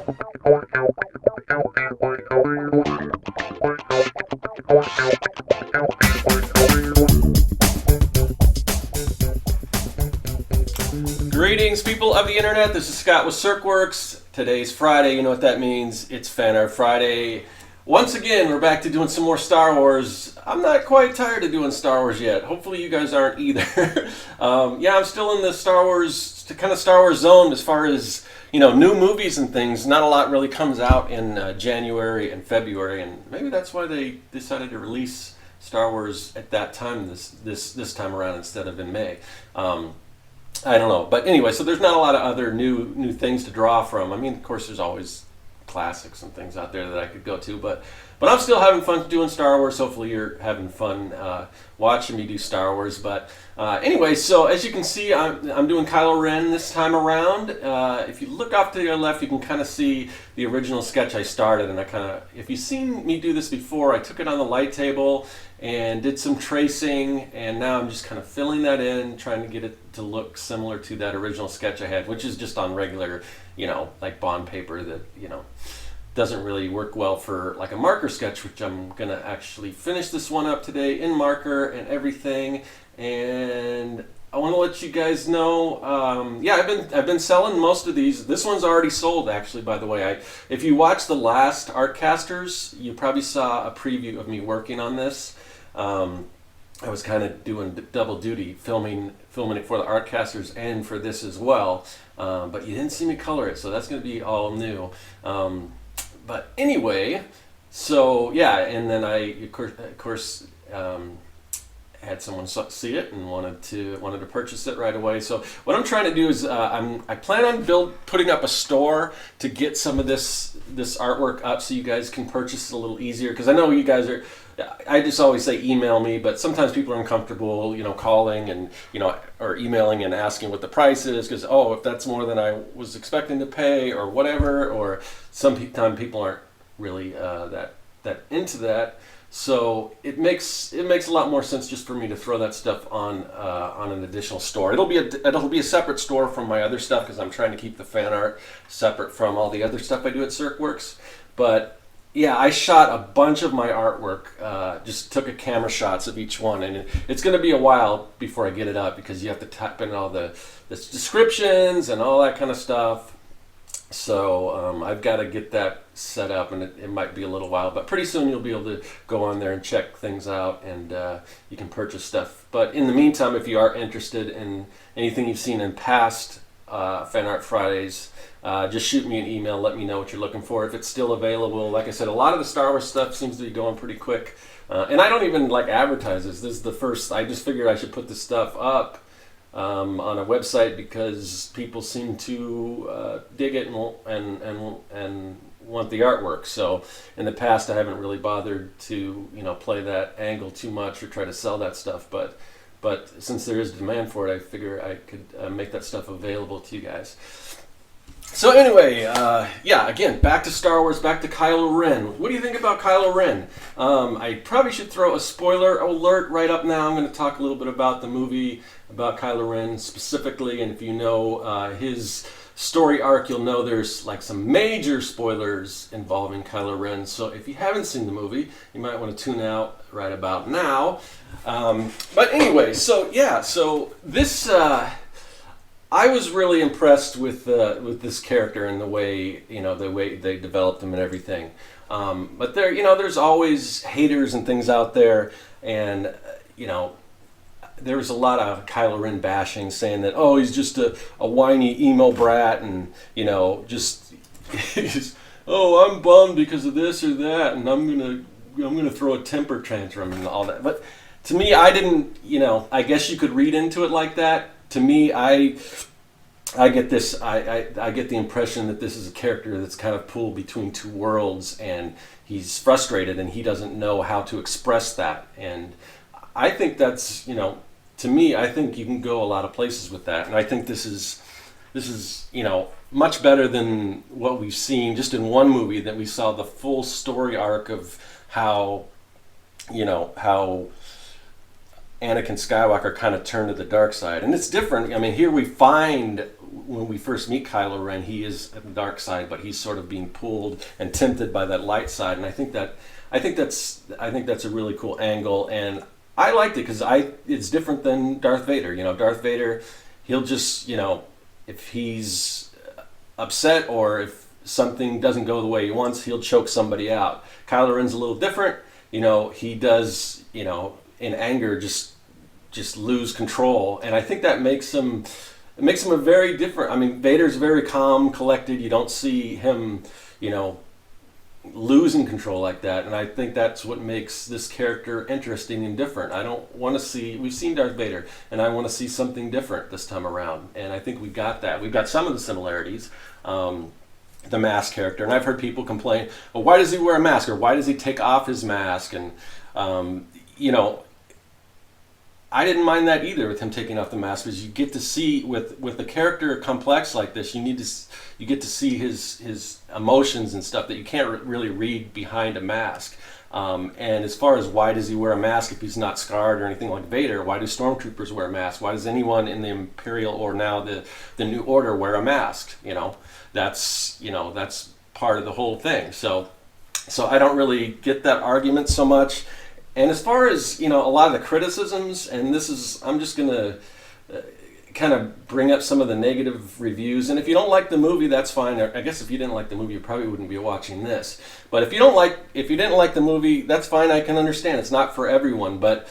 Greetings, people of the internet. This is Scott with Serkworks. Today's Friday. You know what that means. It's Fan Art Friday. Once again, we're back to doing some more Star Wars. I'm not quite tired of doing Star Wars yet. Hopefully you guys aren't either. Yeah, I'm still in the Star Wars zone as far as, new movies and things. Not a lot really comes out in January and February, and maybe that's why they decided to release Star Wars at that time this time around instead of in May. I don't know, but anyway, so there's not a lot of other new things to draw from. I mean, of course, there's always classics and things out there that I could go to, but I'm still having fun doing Star Wars. Hopefully, you're having fun watching me do Star Wars. But anyway, so as you can see, I'm doing Kylo Ren this time around. If you look off to your left, you can kind of see the original sketch I started, and if you've seen me do this before, I took it on the light table and did some tracing, and now I'm just kind of filling that in, trying to get it to look similar to that original sketch I had, which is just on regular, like bond paper that, doesn't really work well for like a marker sketch, which I'm gonna actually finish this one up today in marker and everything. And I want to let you guys know, yeah, I've been selling most of these. This one's already sold, actually, by the way. If you watched the last Artcasters, you probably saw a preview of me working on this. I was kind of doing double duty, filming it for the Artcasters and for this as well. But you didn't see me color it, so that's going to be all new. But anyway, so yeah, and then I of course had someone see it and wanted to purchase it right away. So what I'm trying to do is I plan on putting up a store to get some of this artwork up so you guys can purchase it a little easier, because I know you guys are. I just always say email me, but sometimes people are uncomfortable, calling and or emailing and asking what the price is, because if that's more than I was expecting to pay or whatever, or sometimes people aren't really that into that. So it makes a lot more sense just for me to throw that stuff on an additional store. It'll be a separate store from my other stuff, because I'm trying to keep the fan art separate from all the other stuff I do at Serkworks. But yeah, I shot a bunch of my artwork, just took camera shots of each one, and it's going to be a while before I get it up, because you have to type in all the descriptions and all that kind of stuff. So I've got to get that set up, and it might be a little while, but pretty soon you'll be able to go on there and check things out, and you can purchase stuff. But in the meantime, if you are interested in anything you've seen in past Fan Art Fridays, just shoot me an email, let me know what you're looking for. If it's still available, like I said, a lot of the Star Wars stuff seems to be going pretty quick. And I don't even advertise this. This is the first. I just figured I should put this stuff up on a website, because people seem to dig it and want the artwork. So in the past, I haven't really bothered to play that angle too much or try to sell that stuff. But since there is demand for it, I figure I could make that stuff available to you guys. So anyway, yeah, again, back to Star Wars, back to Kylo Ren. What do you think about Kylo Ren? I probably should throw a spoiler alert right up now. I'm going to talk a little bit about the movie, about Kylo Ren specifically, and if you know his story arc, you'll know there's some major spoilers involving Kylo Ren. So if you haven't seen the movie, you might want to tune out right about now. But anyway, so yeah, so this... I was really impressed with this character and the way they developed him and everything. But there's always haters and things out there, and there was a lot of Kylo Ren bashing, saying that he's just a whiny emo brat, and just I'm bummed because of this or that, and I'm gonna throw a temper tantrum and all that. But to me, I didn't. I guess you could read into it like that. To me, I get this. I get the impression that this is a character that's kind of pulled between two worlds, and he's frustrated, and he doesn't know how to express that. And I think that's, to me, I think you can go a lot of places with that. And I think this is much better than what we've seen just in one movie, that we saw the full story arc of how Anakin Skywalker kind of turned to the dark side. And it's different. I mean, here we find when we first meet Kylo Ren, he is at the dark side, but he's sort of being pulled and tempted by that light side. And I think that's a really cool angle, and I liked it because it's different than Darth Vader. You know, Darth Vader, he'll just, you know, if he's upset or if something doesn't go the way he wants, he'll choke somebody out. Kylo Ren's a little different. You know, he does, you know, in anger just lose control, and I think that makes him a very different. I mean, Vader's very calm, collected. You don't see him, you know, losing control like that, and I think that's what makes this character interesting and different. I don't want to see, we've seen Darth Vader, and I want to see something different this time around, and I think we got that. We've got some of the similarities. The mask character, and I've heard people complain, well, why does he wear a mask, or why does he take off his mask? And you know, I didn't mind that either with him taking off the mask, because you get to see with a character complex like this, you get to see his emotions and stuff that you can't really read behind a mask. And as far as why does he wear a mask if he's not scarred or anything like Vader, why do stormtroopers wear masks? Why does anyone in the Imperial or now the New Order wear a mask? You know, that's part of the whole thing. So I don't really get that argument so much. And as far as, you know, a lot of the criticisms, and I'm just gonna kind of bring up some of the negative reviews. And if you don't like the movie, that's fine. I guess if you didn't like the movie, you probably wouldn't be watching this. But if you didn't like the movie, that's fine. I can understand. It's not for everyone, but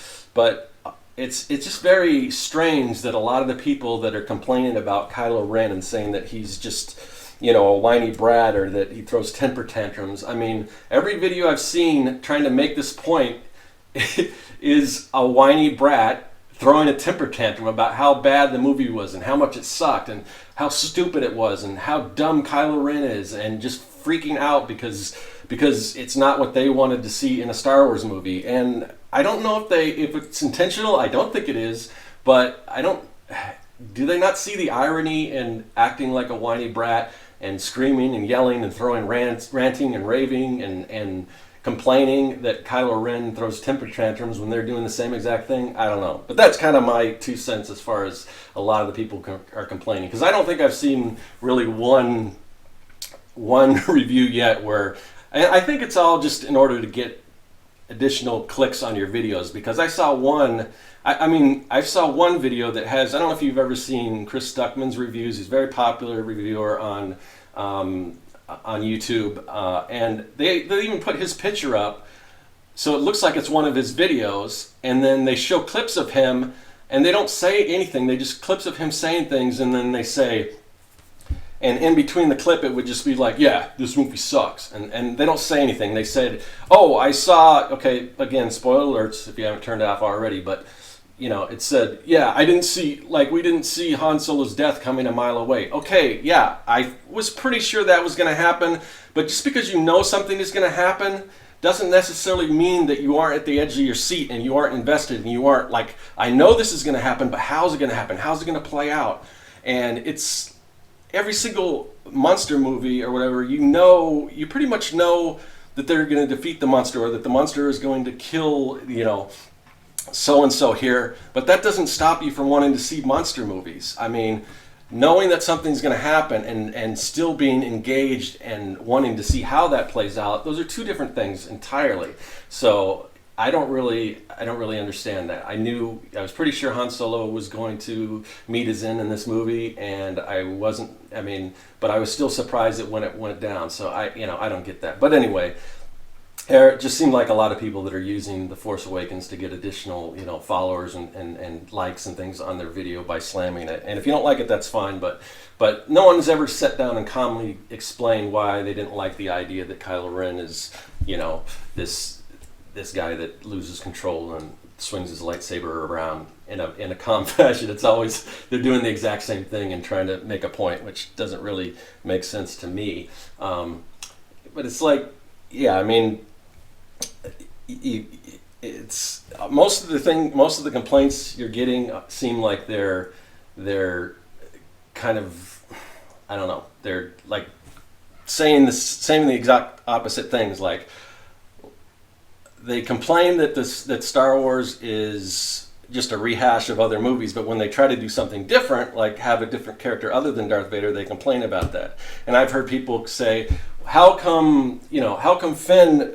it's just very strange that a lot of the people that are complaining about Kylo Ren and saying that he's just, you know, a whiny brat, or that he throws temper tantrums. I mean, every video I've seen trying to make this point is a whiny brat throwing a temper tantrum about how bad the movie was and how much it sucked and how stupid it was and how dumb Kylo Ren is, and just freaking out because it's not what they wanted to see in a Star Wars movie. And I don't know if it's intentional. I don't think it is, but do they not see the irony in acting like a whiny brat and screaming and yelling and throwing ranting and raving and complaining that Kylo Ren throws temper tantrums when they're doing the same exact thing? I don't know. But that's kind of my 2 cents as far as a lot of the people are complaining. Because I don't think I've seen really one review yet where... I think it's all just in order to get additional clicks on your videos. Because I saw one... I saw one video that has... I don't know if you've ever seen Chris Stuckman's reviews. He's a very popular reviewer on YouTube, and they even put his picture up so it looks like it's one of his videos, and then they show clips of him and they don't say anything. They just clips of him saying things, and then they say, and in between the clip it would just be like, yeah, this movie sucks, and they don't say anything. They said, oh, I saw, okay, again, spoiler alerts if you haven't turned it off already, but you know, it said, yeah, we didn't see Han Solo's death coming a mile away. Okay, yeah, I was pretty sure that was going to happen, but just because you know something is going to happen doesn't necessarily mean that you aren't at the edge of your seat and you aren't invested and you aren't like, I know this is going to happen, but how's it going to happen? How's it going to play out? And it's every single monster movie or whatever, you pretty much know that they're going to defeat the monster, or that the monster is going to kill, you know, so-and-so here, but that doesn't stop you from wanting to see monster movies. I mean, knowing that something's going to happen and still being engaged and wanting to see how that plays out, those are two different things entirely. So I don't really understand that. I was pretty sure Han Solo was going to meet his end in this movie, and but I was still surprised when it went down. So I don't get that. But anyway, it just seemed like a lot of people that are using The Force Awakens to get additional, you know, followers and likes and things on their video by slamming it. And if you don't like it, that's fine. But no one's ever sat down and calmly explained why they didn't like the idea that Kylo Ren is, you know, this guy that loses control and swings his lightsaber around in a calm fashion. It's always, they're doing the exact same thing and trying to make a point, which doesn't really make sense to me. But it's like, yeah, I mean, it's most of the complaints you're getting seem like they're kind of, I don't know, they're like saying the exact opposite things. Like, they complain that Star Wars is just a rehash of other movies, but when they try to do something different, like have a different character other than Darth Vader, they complain about that. And I've heard people say, how come Finn,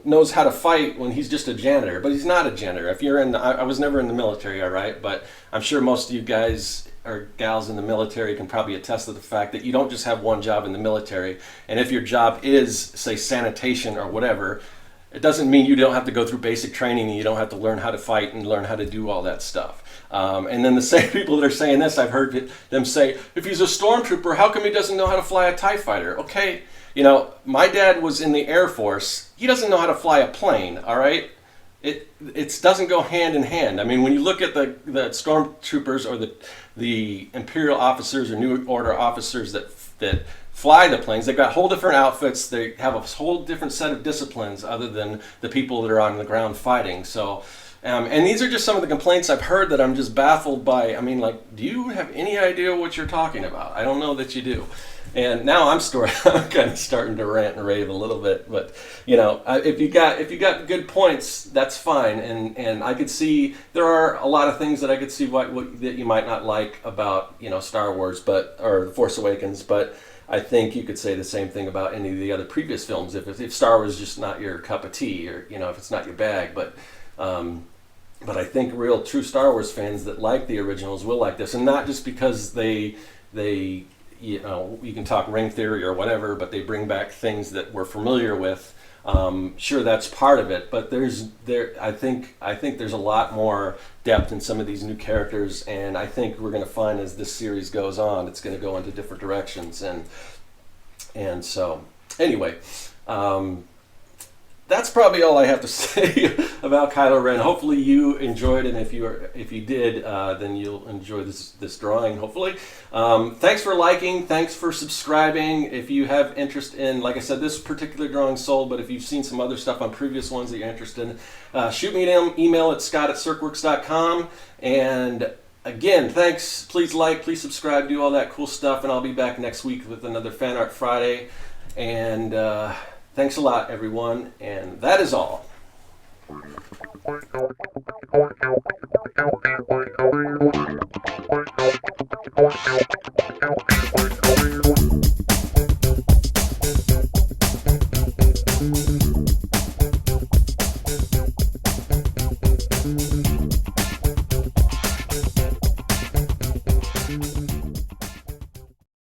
knows how to fight when he's just a janitor? But he's not a janitor. If you're I was never in the military, all right, but I'm sure most of you guys or gals in the military can probably attest to the fact that you don't just have one job in the military. And if your job is, say, sanitation or whatever, it doesn't mean you don't have to go through basic training and you don't have to learn how to fight and learn how to do all that stuff. And then the same people that are saying this, I've heard them say, if he's a stormtrooper, how come he doesn't know how to fly a TIE fighter? Okay, my dad was in the Air Force. He doesn't know how to fly a plane, all right? It doesn't go hand in hand. I mean, when you look at the stormtroopers or the Imperial officers or New Order officers that fly the planes, they've got whole different outfits. They have a whole different set of disciplines other than the people that are on the ground fighting. So, and these are just some of the complaints I've heard that I'm just baffled by. I mean, like, do you have any idea what you're talking about? I don't know that you do. And now I'm kind of starting to rant and rave a little bit, but if you got good points, that's fine. And I could see there are a lot of things that I could see what that you might not like about Star Wars, or The Force Awakens, but I think you could say the same thing about any of the other previous films. If Star Wars is just not your cup of tea, or if it's not your bag, but I think real true Star Wars fans that like the originals will like this, and not just because they you can talk ring theory or whatever, but they bring back things that we're familiar with. Sure, that's part of it, but I think there's a lot more depth in some of these new characters, and I think we're going to find as this series goes on, it's going to go into different directions, and so anyway. That's probably all I have to say about Kylo Ren. Hopefully you enjoyed it, and if you did, then you'll enjoy this drawing, hopefully. Thanks for liking, thanks for subscribing. If you have interest in, like I said, this particular drawing sold, but if you've seen some other stuff on previous ones that you're interested in, shoot me an email at scott@serkworks.com. And again, thanks. Please like, please subscribe, do all that cool stuff, and I'll be back next week with another Fan Art Friday. And thanks a lot, everyone, and that is all.